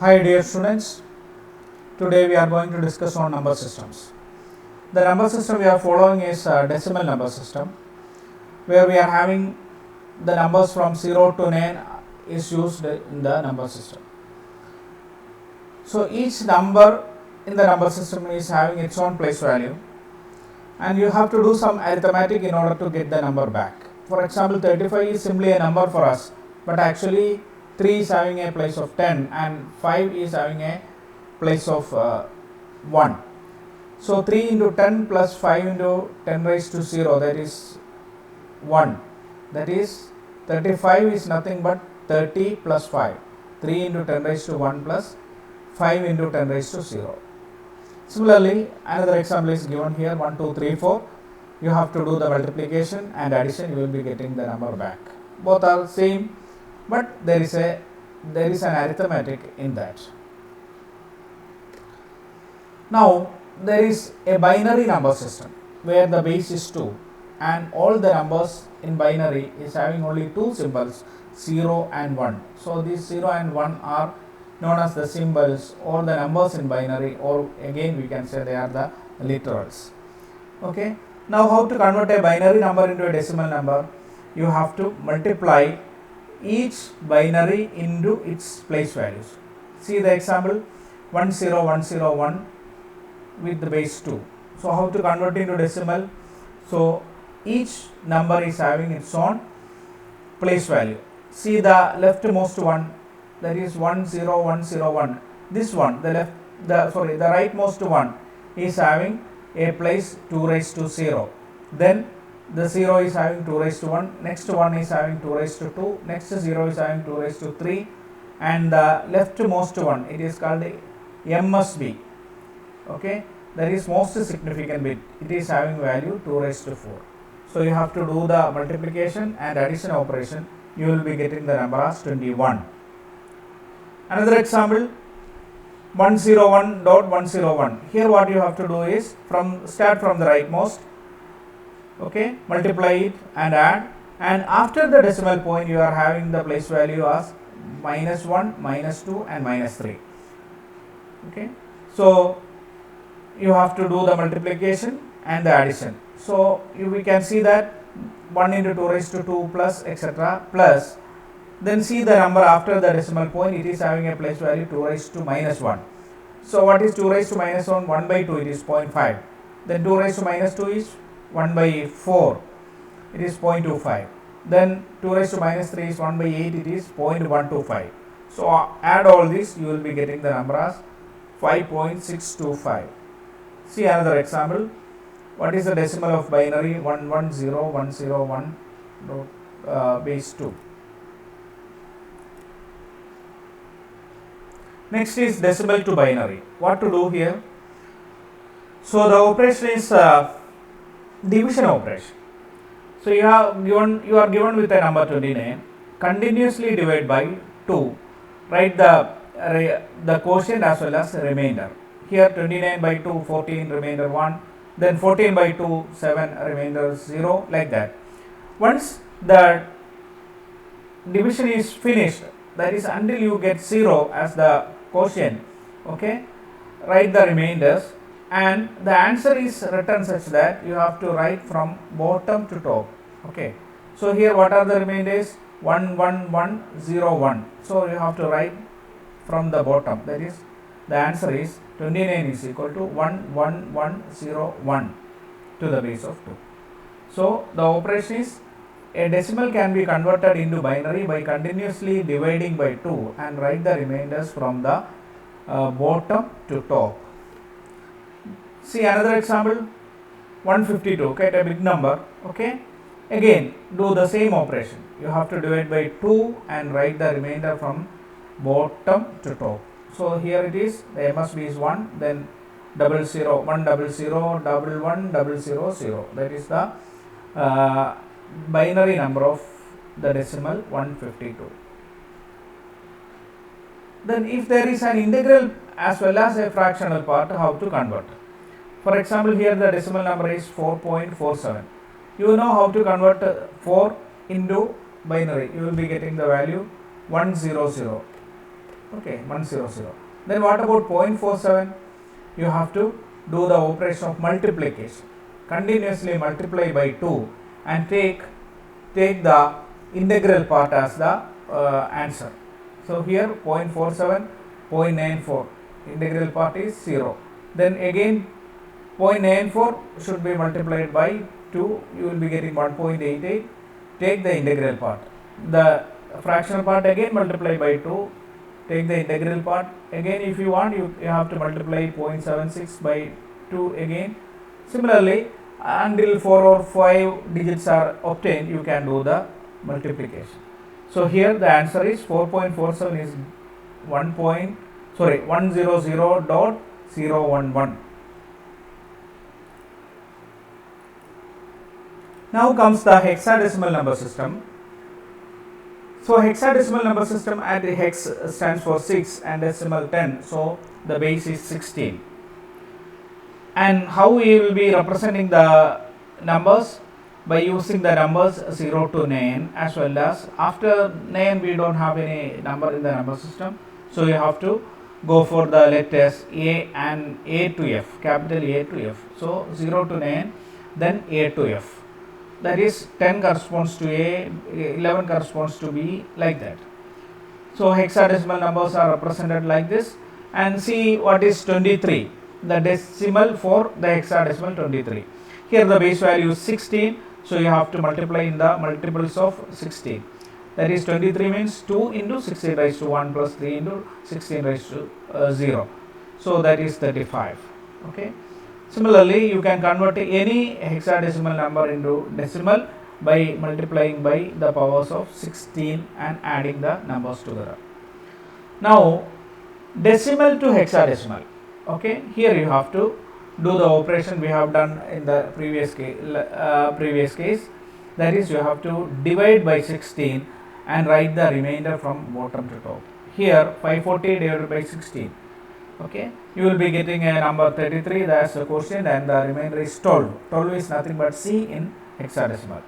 Hi dear students, today we are going to discuss on number systems. The number system we are following is a decimal number system, where we are having the numbers from 0 to 9 is used in the number system. So each number in the number system is having its own place value, and you have to do some arithmetic in order to get the number back. For example, 35 is simply a number for us, but actually 3 is having a place of 10 and 5 is having a place of 1. So 3 into 10 plus 5 into 10 raised to 0, that is 1. That is 35 is nothing but 30 plus 5. 3 into 10 raised to 1 plus 5 into 10 raised to 0. Similarly, another example is given here, 1, 2, 3, 4. You have to do the multiplication and addition, you will be getting the number back. Both are same, but there is an arithmetic in that. Now, there is a binary number system where the base is 2 and all the numbers in binary is having only two symbols, 0 and 1. So, these 0 and 1 are known as the symbols or the numbers in binary, or again we can say they are the literals. Okay. Now, how to convert a binary number into a decimal number? You have to multiply each binary into its place values. See the example 10101 with the base 2. So, how to convert into decimal? So, each number is having its own place value. See the leftmost one, that is 10101. This one, the rightmost one is having a place 2 raised to 0. Then the 0 is having 2 raised to 1. Next one is having 2 raised to 2. Next 0 is having 2 raised to 3. And the leftmost one, it is called MSB. Okay, that is most significant bit. It is having value 2 raised to 4. So you have to do the multiplication and addition operation. You will be getting the number as 21. Another example, 101.101. Here what you have to do is start from the rightmost. Okay, multiply it and add, and after the decimal point you are having the place value as -1, -2 and -3. Okay, so you have to do the multiplication and the addition. So we can see that 1 into 2 raised to 2 plus etc. plus, then see the number after the decimal point, it is having a place value 2 raised to -1. So what is 2 raised to -1? 1 by 2, it is 0.5. Then 2 raised to -2 is 1 by 4, it is 0.25. Then 2 raised to -3 is 1 by 8, it is 0.125. So add all this, you will be getting the number as 5.625. See another example. What is the decimal of binary? 110101 base 2. Next is decimal to binary. What to do here? So the operation is division operation. So you are given with a number 29. Continuously divide by 2. Write the quotient as well as the remainder. Here 29 by 2, 14, remainder 1. Then 14 by 2, 7, remainder 0, like that. Once the division is finished, that is until you get 0 as the quotient, okay, write the remainders, and the answer is written such that you have to write from bottom to top. Okay, so here what are the remainders? 11101. So you have to write from the bottom, that is the answer is 29 is equal to 11101 to the base of 2. So the operation is, a decimal can be converted into binary by continuously dividing by 2 and write the remainders from the bottom to top. See another example, 152, okay, a big number. Okay, again do the same operation. You have to divide by 2 and write the remainder from bottom to top. So here it is, the MSB is 1, then 00, 100, 11, 000. That is the binary number of the decimal 152. Then if there is an integral as well as a fractional part, how to convert? For example, here the decimal number is 4.47. You know how to convert 4 into binary. You will be getting the value 100. Okay, 100. Then what about 0.47? You have to do the operation of multiplication. Continuously multiply by 2 and take the integral part as the answer. So here 0.47, 0.94, integral part is 0. Then again 0.94 should be multiplied by 2, you will be getting 1.88. Take the integral part. The fractional part again multiply by 2, take the integral part. Again if you want, you have to multiply 0.76 by 2 again. Similarly, until 4 or 5 digits are obtained, you can do the multiplication. So here the answer is 4.47 is 100.011. Now comes the hexadecimal number system. So hexadecimal number system, at the hex stands for 6 and decimal 10. So the base is 16. And how we will be representing the numbers? By using the numbers 0 to 9, as well as after 9 we don't have any number in the number system. So you have to go for the letters A and A to F, capital A to F. So 0 to 9, then A to F. That is 10 corresponds to A, 11 corresponds to B, like that. So hexadecimal numbers are represented like this. And see what is 23, the decimal for the hexadecimal 23. Here the base value is 16, so you have to multiply in the multiples of 16. That is 23 means 2 into 16 raised to 1 plus 3 into 16 raised to 0. So that is 35. Okay. Similarly, you can convert any hexadecimal number into decimal by multiplying by the powers of 16 and adding the numbers together. Now, decimal to hexadecimal. Okay, here you have to do the operation we have done in the previous case. That is, you have to divide by 16 and write the remainder from bottom to top. Here 540 divided by 16. Okay, you will be getting a number 33, that's the quotient, and the remainder is 12. 12 is nothing but C in hexadecimal.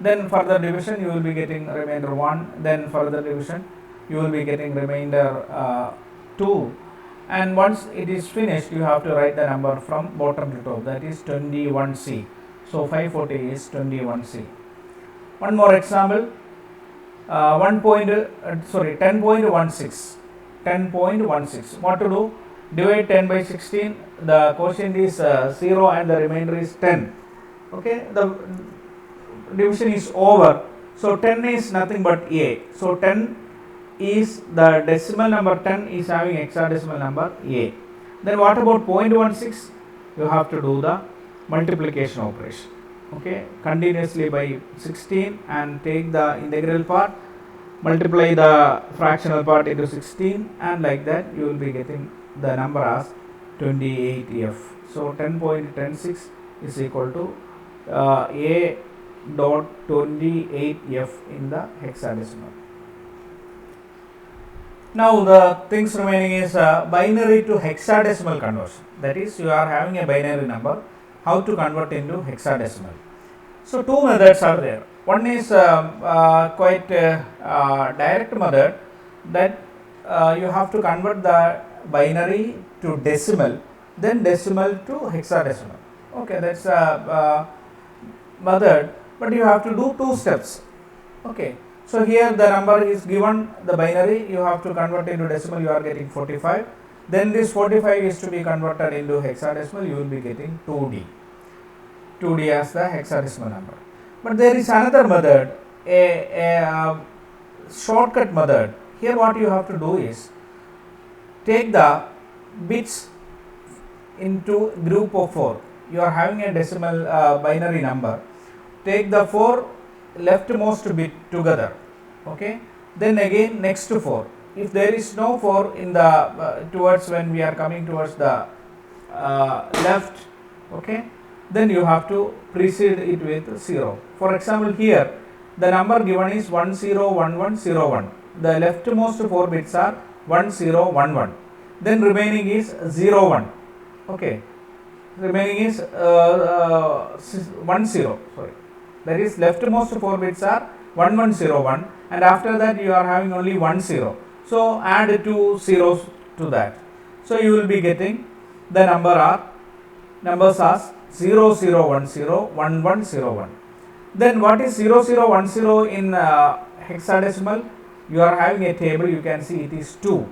Then further division you will be getting remainder 1, then further division you will be getting remainder 2, and once it is finished you have to write the number from bottom to top, that is 21C. So 540 is 21C. One more example, 10.16. 10.16. What to do? Divide 10 by 16, the quotient is 0 and the remainder is 10. Okay, the division is over. So 10 is nothing but A. So 10 is the decimal number, 10 is having hexadecimal number A. Then what about 0.16? You have to do the multiplication operation. Okay, continuously by 16 and take the integral part, multiply the fractional part into 16, and like that you will be getting the number as 28F. So 10.16 is equal to A dot 28F in the hexadecimal. Now the things remaining is binary to hexadecimal conversion. That is, you are having a binary number, how to convert into hexadecimal. So two methods are there. One is quite direct method, that you have to convert the binary to decimal, then decimal to hexadecimal. Okay, that's a method, but you have to do two steps. Okay, so here the number is given, the binary, you have to convert into decimal, you are getting 45. Then this 45 is to be converted into hexadecimal, you will be getting 2D. 2D as the hexadecimal number. But there is another method, a shortcut method. Here what you have to do is take the bits into group of 4. You are having a decimal binary number. Take the 4 leftmost bit together. Okay. Then again next to 4. If there is no 4 in the towards when we are coming towards the left, okay, then you have to precede it with 0. For example, here the number given is 101101. The leftmost 4 bits are 1011. Then remaining is 01. Okay, remaining is 10. Sorry, that is leftmost 4 bits are 1101, and after that you are having only 10. So add 2 zeros to that. So you will be getting the numbers as 0010 1101. Then what is 0010 in hexadecimal? You are having a table, you can see it is 2.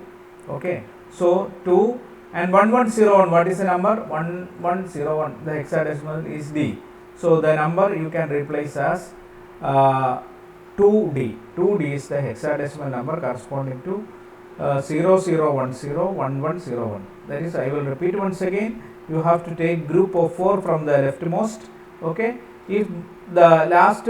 Okay, so 2 and 1101, what is the number? 1101, the hexadecimal is D. So the number you can replace as 2D. 2D is the hexadecimal number corresponding to 00101101. That is, I will repeat once again, you have to take group of 4 from the leftmost. Okay, if the last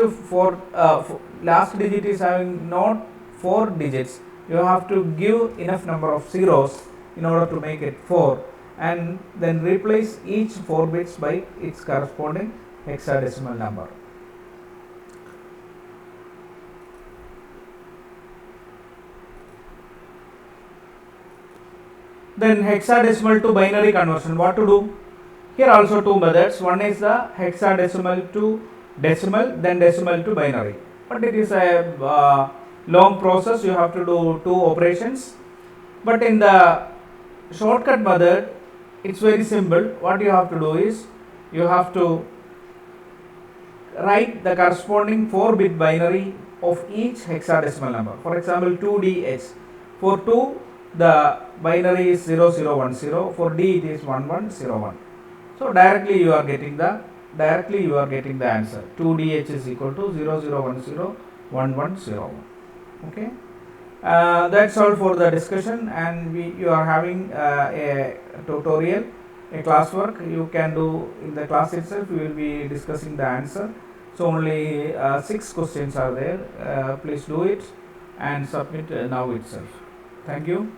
digit is having not 4 digits, you have to give enough number of zeros in order to make it 4, and then replace each 4 bits by its corresponding hexadecimal number. Then hexadecimal to binary conversion, what to do? Here also two methods. One is the hexadecimal to decimal, then decimal to binary. But it is a long process, you have to do 2 operations. But in the shortcut method, it's very simple. What you have to do is, you have to write the corresponding 4-bit binary of each hexadecimal number. For example, 2DH. For 2, the binary is 0010. For D, it is 1101. So directly you are getting the answer. 2DH is equal to 0010 1101. Okay. That's all for the discussion, and you are having a tutorial, a classwork you can do in the class itself. We will be discussing the answer. So only 6 questions are there. Please do it and submit now itself. Thank you.